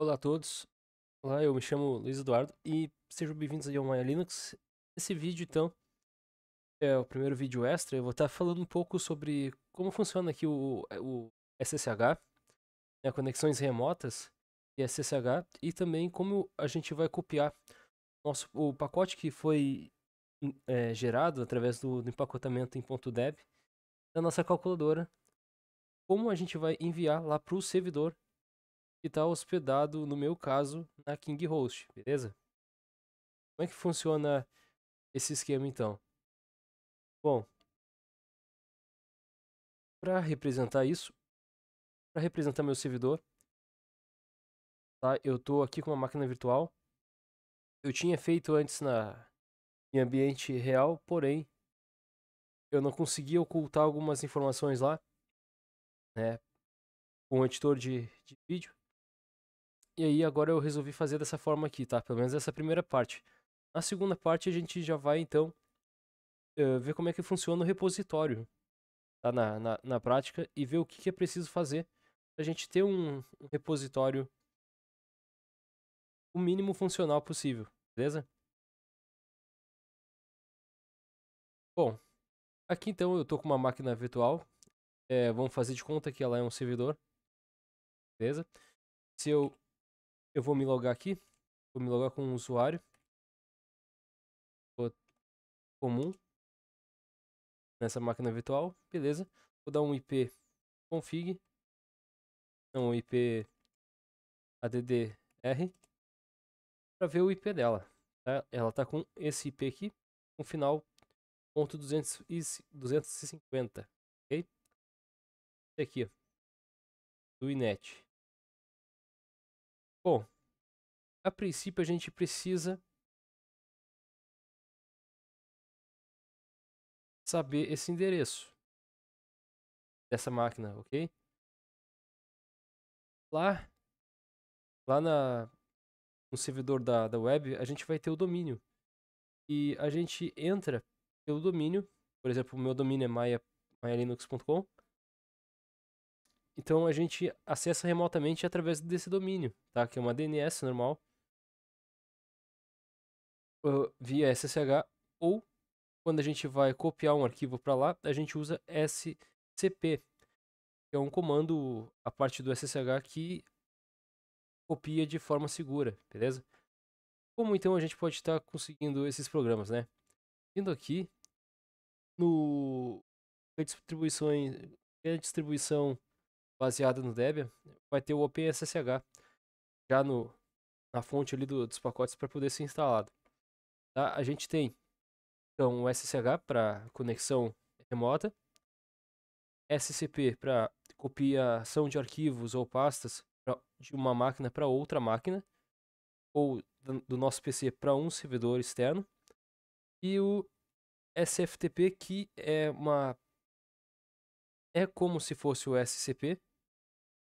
Olá a todos, olá, eu me chamo Luiz Eduardo e sejam bem-vindos aí ao Maya Linux. Esse vídeo, então, é o primeiro vídeo extra. Eu vou estar falando um pouco sobre como funciona aqui o SSH, né, conexões remotas e SSH, e também como a gente vai copiar o pacote que foi gerado através do empacotamento em .deb da nossa calculadora, como a gente vai enviar lá para o servidor que está hospedado, no meu caso, na KingHost, beleza? Como é que funciona esse esquema então? Bom, para representar isso, para representar meu servidor, tá? Eu estou aqui com uma máquina virtual. Eu tinha feito antes em ambiente real, porém eu não conseguia ocultar algumas informações lá, né, com o editor de vídeo. E aí agora eu resolvi fazer dessa forma aqui, tá? Pelo menos essa primeira parte. Na segunda parte a gente já vai então ver como é que funciona o repositório, tá? Na prática, e ver o que é preciso fazer para a gente ter um repositório o mínimo funcional possível, beleza? Bom, aqui então eu tô com uma máquina virtual. Vamos fazer de conta que ela é um servidor, beleza? Se eu vou me logar aqui, vou me logar com um usuário comum nessa máquina virtual, beleza? Vou dar um IP config, não, um IP addr para ver o IP dela, tá? Ela tá com esse IP aqui, com final ponto 250, ok? Esse aqui, ó, do inet. Bom, a princípio a gente precisa saber esse endereço dessa máquina, ok? Lá, lá no servidor da web, a gente vai ter o domínio. E a gente entra pelo domínio. Por exemplo, o meu domínio é mayalinux.com. Então a gente acessa remotamente através desse domínio, tá? Que é uma DNS normal, via SSH, ou quando a gente vai copiar um arquivo para lá, a gente usa SCP, que é um comando, a parte do SSH, que copia de forma segura, beleza? Como então a gente pode estar conseguindo esses programas, né? Vindo aqui no a distribuição baseada no Debian, vai ter o OpenSSH já na fonte ali dos pacotes para poder ser instalado. Tá? A gente tem então o SSH para conexão remota, SCP para copiação de arquivos ou pastas de uma máquina para outra máquina, ou do nosso PC para um servidor externo, e o SFTP, que é como se fosse o SCP,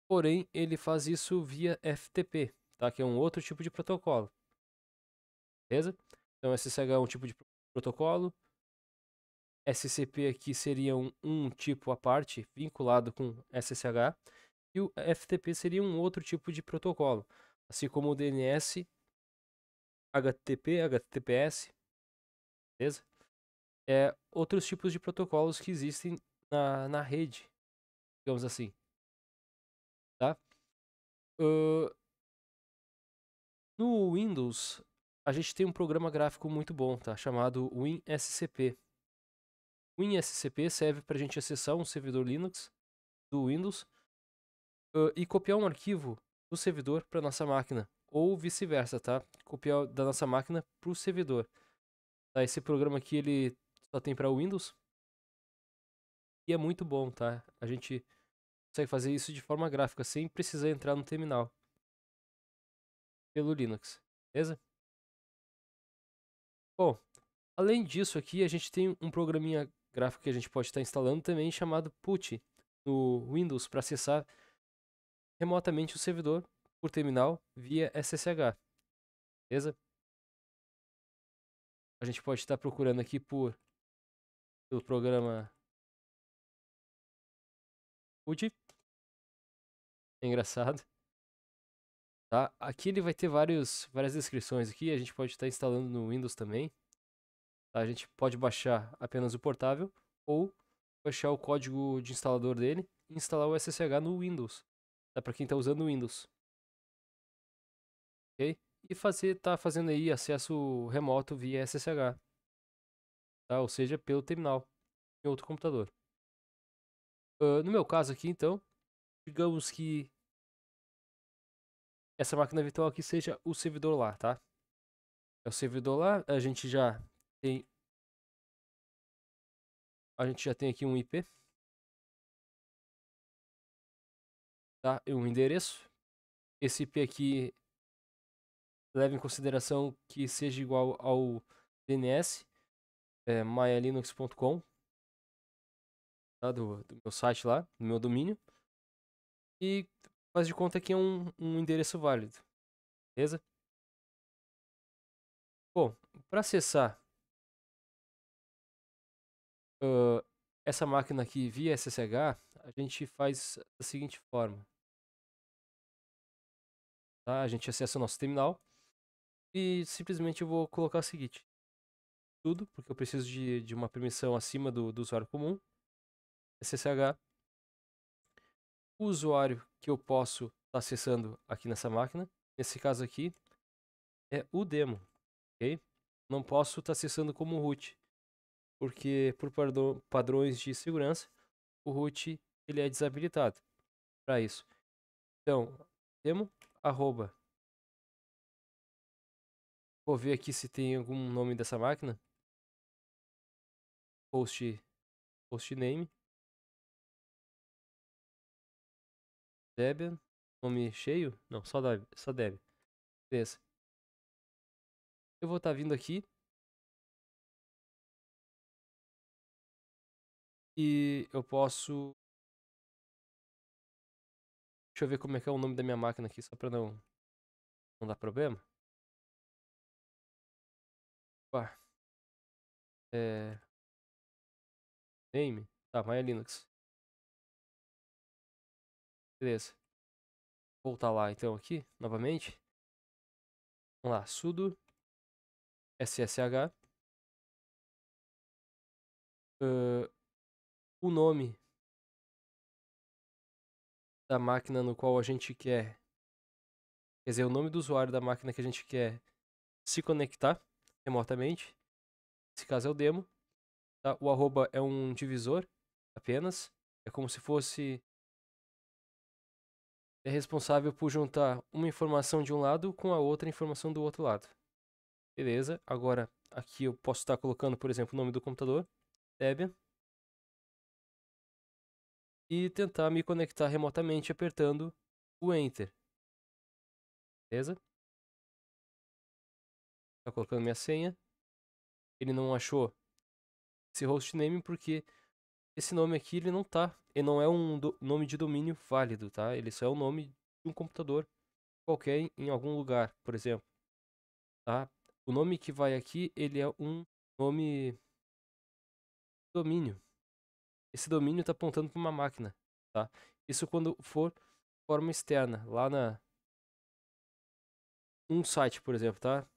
porém ele faz isso via FTP, tá? Que é um outro tipo de protocolo, beleza? Então SSH é um tipo de protocolo, SCP aqui seria um tipo à parte, vinculado com SSH, e o FTP seria um outro tipo de protocolo, assim como o DNS, HTTP, HTTPS, beleza? Outros tipos de protocolos que existem na rede, digamos assim, tá? Uh, no Windows, a gente tem um programa gráfico muito bom, tá? Chamado WinSCP. O WinSCP serve para a gente acessar um servidor Linux do Windows e copiar um arquivo do servidor para nossa máquina, ou vice-versa, tá? Copiar da nossa máquina para o servidor. Tá? Esse programa aqui ele só tem para Windows e é muito bom, tá? A gente consegue fazer isso de forma gráfica sem precisar entrar no terminal pelo Linux, beleza? Bom, além disso aqui, a gente tem um programinha gráfico que a gente pode estar instalando também chamado PuTTY no Windows para acessar remotamente o servidor por terminal via SSH, beleza? A gente pode estar procurando aqui pelo programa PuTTY, é engraçado, tá? Aqui ele vai ter várias descrições aqui, a gente pode estar instalando no Windows também, tá? A gente pode baixar apenas o portável ou baixar o código de instalador dele e instalar o SSH no Windows, tá? Para quem está usando o Windows, ok? E tá fazendo aí acesso remoto via SSH, tá? Ou seja, pelo terminal em outro computador. No meu caso aqui, então, digamos que essa máquina virtual aqui seja o servidor lá, tá? É o servidor lá, tem, a gente já tem aqui um IP, tá? E um endereço. Esse IP aqui leva em consideração que seja igual ao DNS, myalinux.com, tá? Do meu site lá, do meu domínio. E faz de conta que é um endereço válido, beleza? Bom, para acessar ah, essa máquina aqui via SSH, a gente faz da seguinte forma, tá? A gente acessa o nosso terminal e simplesmente eu vou colocar o seguinte, tudo, porque eu preciso de uma permissão acima do usuário comum, SSH, o usuário que eu posso estar acessando aqui nessa máquina, nesse caso aqui, é o demo, ok? Não posso estar acessando como root, porque por padrões de segurança, o root ele é desabilitado para isso. Então, demo, arroba, vou ver aqui se tem algum nome dessa máquina, hostname, Debian, nome cheio? Não, só Debian. Beleza. Eu vou estar vindo aqui e eu posso. Deixa eu ver como é que é o nome da minha máquina aqui, só pra não dar problema. Opa, é. Name? Tá, Maya Linux. Beleza. Voltar lá então aqui, novamente. Vamos lá, sudo ssh. Uh, o nome da máquina no qual a gente quer. Quer dizer, o nome do usuário da máquina que a gente quer se conectar remotamente. Nesse caso é o demo. Tá? O arroba é um divisor apenas. É como se fosse responsável por juntar uma informação de um lado com a outra informação do outro lado. Beleza, agora aqui eu posso estar colocando, por exemplo, o nome do computador, Debian, e tentar me conectar remotamente apertando o Enter. Beleza? Tá colocando minha senha. Ele não achou esse hostname porque esse nome aqui ele não é um nome de domínio válido, tá? Ele só é o nome de um computador qualquer em algum lugar, por exemplo, tá? O nome que vai aqui, ele é um nome domínio. Esse domínio está apontando para uma máquina, tá? Isso quando for forma externa, lá num site, por exemplo, tá?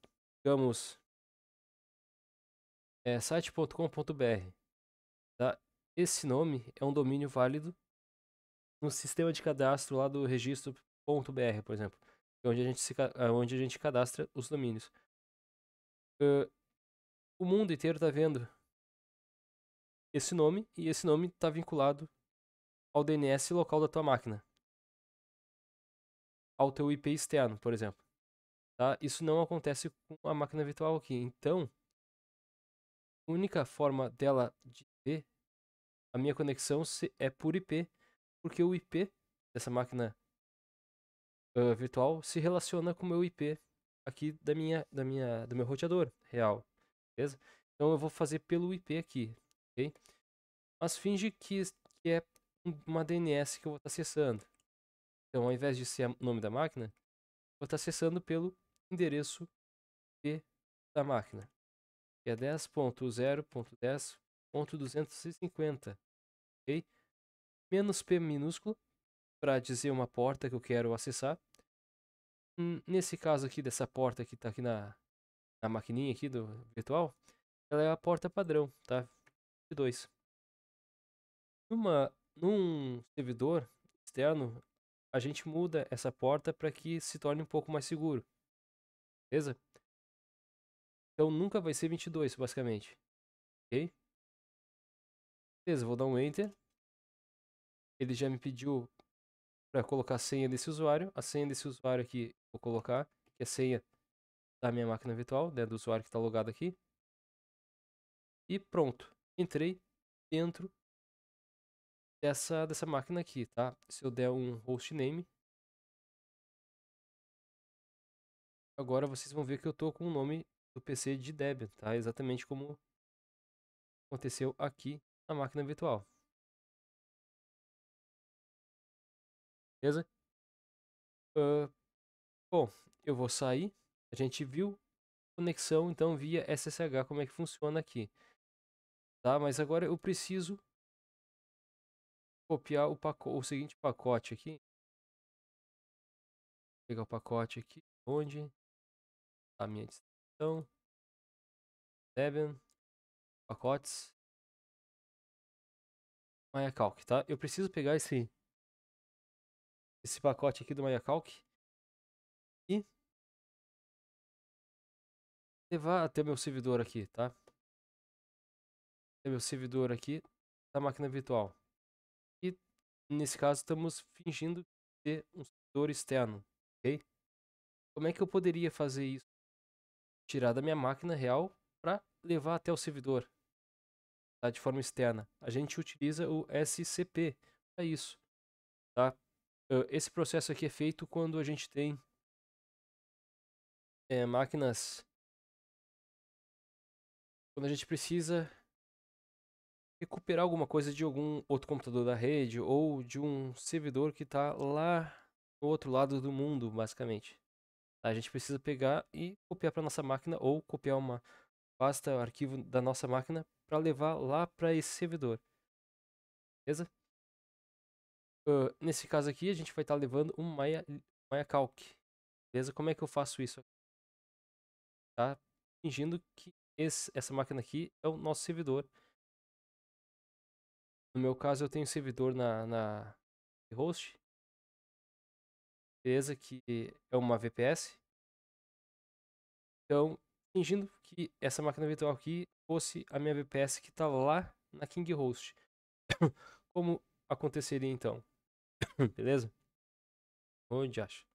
Digamos, site.com.br, tá? Esse nome é um domínio válido no sistema de cadastro lá do registro.br, por exemplo, que é onde onde a gente cadastra os domínios. O mundo inteiro está vendo esse nome e esse nome está vinculado ao DNS local da tua máquina, ao teu IP externo, por exemplo. Tá? Isso não acontece com a máquina virtual aqui. Então, a única forma dela de ver a minha conexão é por IP, porque o IP dessa máquina virtual se relaciona com o meu IP aqui do meu roteador real, beleza? Então eu vou fazer pelo IP aqui, ok? Mas finge que é uma DNS que eu vou estar acessando. Então, ao invés de ser o nome da máquina, vou estar acessando pelo endereço IP da máquina, que é 10.0.10.250, ok? Menos P minúsculo para dizer uma porta que eu quero acessar. Nesse caso aqui, dessa porta que tá aqui na maquininha aqui do virtual, ela é a porta padrão, tá? 22. Num servidor externo, a gente muda essa porta para que se torne um pouco mais seguro, beleza? Então nunca vai ser 22, basicamente, ok? Beleza, vou dar um Enter. Ele já me pediu para colocar a senha desse usuário. A senha desse usuário aqui, vou colocar, que é a senha da minha máquina virtual, né, do usuário que está logado aqui. E pronto, entrei dentro dessa máquina aqui, tá? Se eu der um hostname, agora vocês vão ver que eu tô com o nome do PC de Debian, tá? Exatamente como aconteceu aqui na máquina virtual. Beleza? Ah, bom, eu vou sair. A gente viu conexão, então, via SSH, como é que funciona aqui. Tá? Mas agora eu preciso copiar o seguinte pacote aqui. Vou pegar o pacote aqui, onde a minha distribuição, Debian, pacotes, MyAcalc, tá? Eu preciso pegar esse pacote aqui do MyAcalc e levar até o meu servidor aqui, tá? Até meu servidor aqui da máquina virtual. E nesse caso estamos fingindo ter um servidor externo, ok? Como é que eu poderia fazer isso? Tirar da minha máquina real para levar até o servidor, tá? De forma externa. A gente utiliza o SCP para isso, tá? Esse processo aqui é feito quando a gente tem máquinas, quando a gente precisa recuperar alguma coisa de algum outro computador da rede ou de um servidor que está lá no outro lado do mundo, basicamente. A gente precisa pegar e copiar para nossa máquina ou copiar uma pasta, arquivo da nossa máquina para levar lá para esse servidor, beleza? Nesse caso aqui, a gente vai estar levando um MyAcalc, beleza? Como é que eu faço isso? Tá? Fingindo que essa máquina aqui é o nosso servidor. No meu caso, eu tenho um servidor na host, beleza? Que é uma VPS. Então, fingindo que essa máquina virtual aqui fosse a minha VPS que está lá na KingHost. Como aconteceria então? Beleza? Onde acha?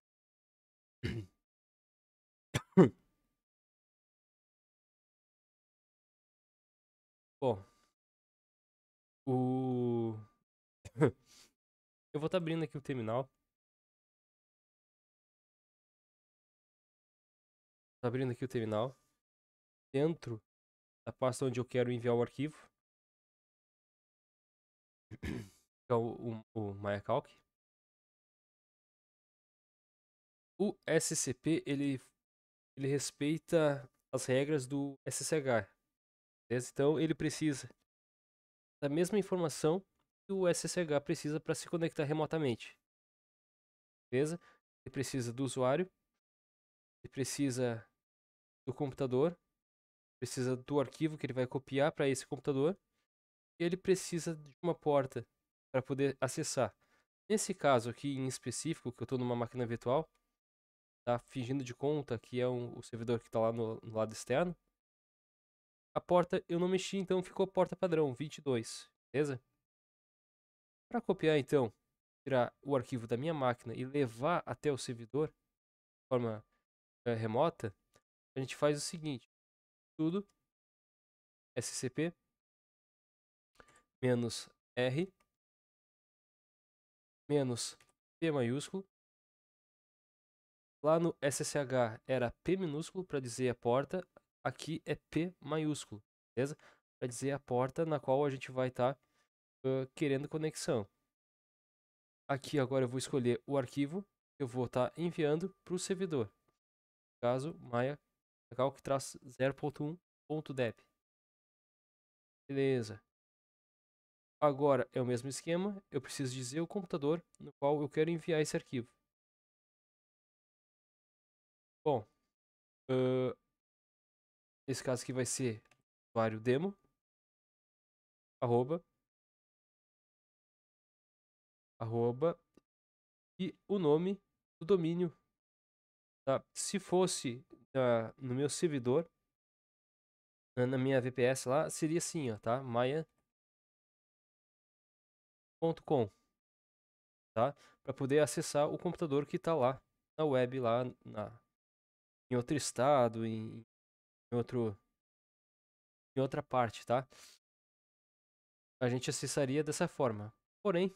Bom, o... eu vou estar abrindo aqui o terminal. Tô abrindo aqui o terminal. Dentro da pasta onde eu quero enviar o arquivo. Que é o MyAcalc. O SCP, ele respeita as regras do SSH. Beleza? Então, ele precisa da mesma informação que o SSH precisa para se conectar remotamente. Beleza? Ele precisa do usuário, ele precisa do computador, precisa do arquivo que ele vai copiar para esse computador, e ele precisa de uma porta para poder acessar. Nesse caso aqui em específico, que eu estou numa máquina virtual, tá fingindo de conta que é o servidor que está lá no lado externo, a porta eu não mexi, então ficou porta padrão 22, beleza? Para copiar então, tirar o arquivo da minha máquina e levar até o servidor de forma remota, a gente faz o seguinte: tudo SCP menos R menos P maiúsculo. Lá no SSH era P minúsculo para dizer a porta, aqui é P maiúsculo, beleza? Para dizer a porta na qual a gente vai estar querendo conexão. Aqui agora eu vou escolher o arquivo que eu vou estar enviando para o servidor. No caso, MyAcalc-0.1.deb. Beleza. Agora é o mesmo esquema, eu preciso dizer o computador no qual eu quero enviar esse arquivo. Bom, ah, nesse caso aqui vai ser usuário demo, arroba, arroba, e o nome do domínio, tá? Se fosse no meu servidor, na minha VPS lá, seria assim, ó, tá? maia.com, tá? Para poder acessar o computador que tá lá na web, lá em outro estado, em outro, em outra parte, tá? A gente acessaria dessa forma. Porém,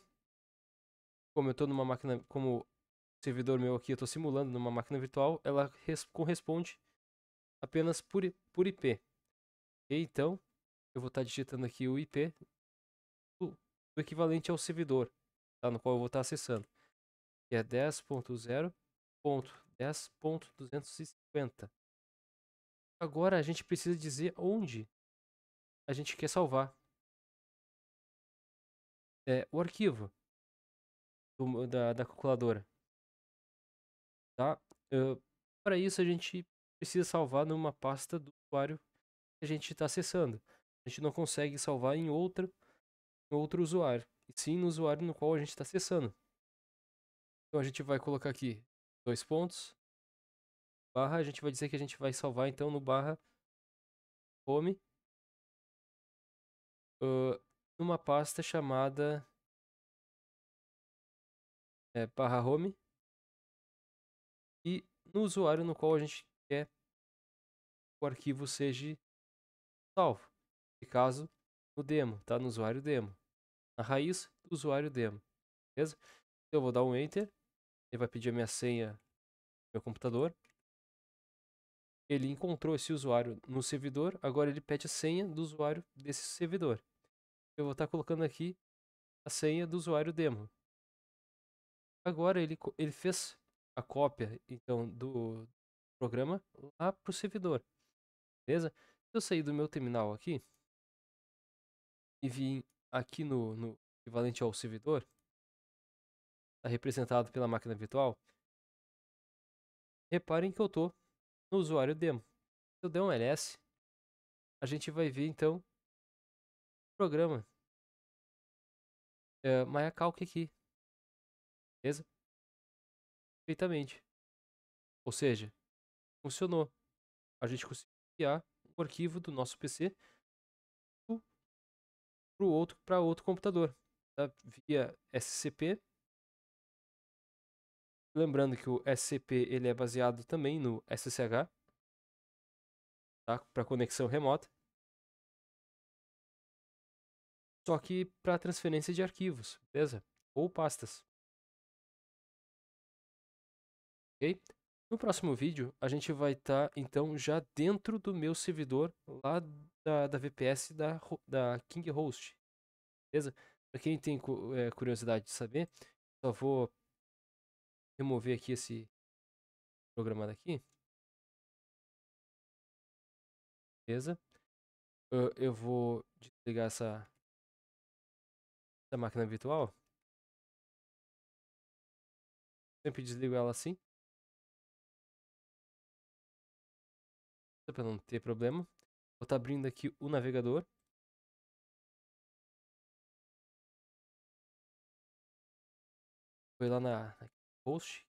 como eu tô numa máquina, como o servidor meu aqui, eu tô simulando numa máquina virtual, ela corresponde apenas por IP. E então, eu vou estar digitando aqui o IP do equivalente ao servidor, tá? No qual eu vou estar acessando, que é 10.0.10.250. Agora a gente precisa dizer onde a gente quer salvar o arquivo da calculadora, tá? Para isso a gente precisa salvar numa pasta do usuário que a gente está acessando. A gente não consegue salvar em outro usuário, e sim no usuário no qual a gente está acessando. Então a gente vai colocar aqui dois pontos, barra, a gente vai dizer que a gente vai salvar então no barra home, numa pasta chamada barra home, e no usuário no qual a gente quer que o arquivo seja salvo. No caso, no demo, tá? No usuário demo. Na raiz do usuário demo, beleza? Então eu vou dar um enter, ele vai pedir a minha senha no meu computador. Ele encontrou esse usuário no servidor, agora ele pede a senha do usuário desse servidor. Eu vou estar colocando aqui a senha do usuário demo. Agora ele fez a cópia então do programa lá para o servidor, beleza? Se eu sair do meu terminal aqui e vim aqui no equivalente ao servidor, está representado pela máquina virtual, reparem que eu estou no usuário demo. Se eu der um ls, a gente vai ver então o programa MaiaCalc aqui, beleza? Perfeitamente. Ou seja, funcionou. A gente conseguiu enviar o arquivo do nosso PC para outro computador, tá? Via SCP. Lembrando que o SCP ele é baseado também no SSH, tá? Para conexão remota. Só que para transferência de arquivos, beleza? Ou pastas, ok? No próximo vídeo, a gente vai estar, então, já dentro do meu servidor lá da VPS da KingHost, beleza? Para quem tem curiosidade de saber, só vou remover aqui esse programa daqui, beleza? Eu vou desligar essa máquina virtual. Sempre desligo ela assim, para não ter problema. Vou estar abrindo aqui o navegador. Foi lá na host,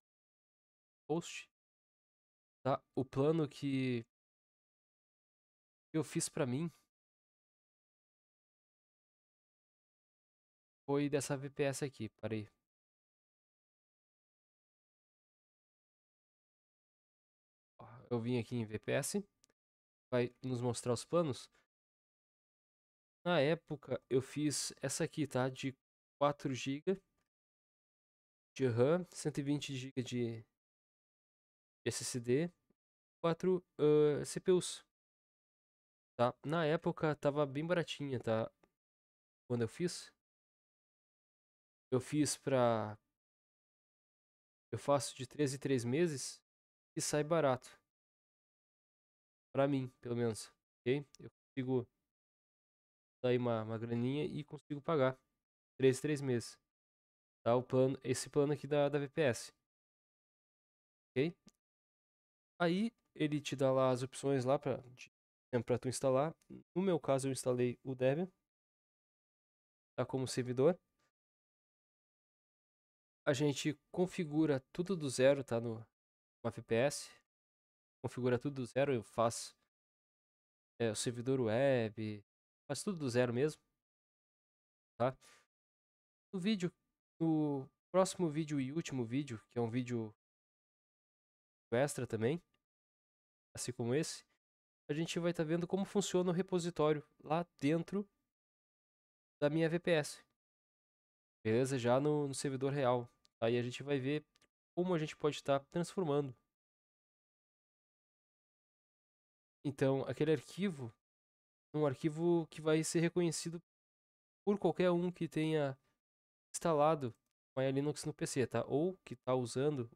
tá? O plano que eu fiz para mim foi dessa VPS aqui. Parei. Ó, eu vim aqui em VPS, vai nos mostrar os planos. Na época eu fiz essa aqui, tá? De 4 GB de RAM, 120 GB de SSD, 4 CPUs, tá? Na época tava bem baratinha, tá? Quando eu fiz pra. Eu faço de 3 em 3 meses e sai barato. Pra mim, pelo menos. Ok? Eu consigo dar uma graninha e consigo pagar 3 em 3 meses. Tá? Esse plano aqui da VPS. Ok? Aí ele te dá lá as opções lá pra tu instalar. No meu caso eu instalei o Debian, tá como servidor. A gente configura tudo do zero, tá no FPS. Configura tudo do zero, eu faço o servidor web, faz tudo do zero mesmo, tá? No vídeo, no próximo vídeo e último vídeo, que é um vídeo extra também, assim como esse, a gente vai estar vendo como funciona o repositório lá dentro da minha VPS, beleza? Já no servidor real. Aí a gente vai ver como a gente pode estar transformando. Então, aquele arquivo é um arquivo que vai ser reconhecido por qualquer um que tenha instalado Maya Linux no PC, tá? Ou que está usando o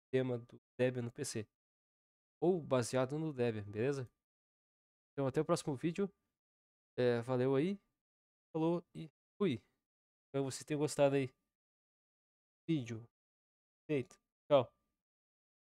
sistema do Debian no PC. Ou baseado no Debian, beleza? Então, até o próximo vídeo. Valeu aí, falou e fui. Espero que você tenha gostado aí. Vídeo feito. Tchau.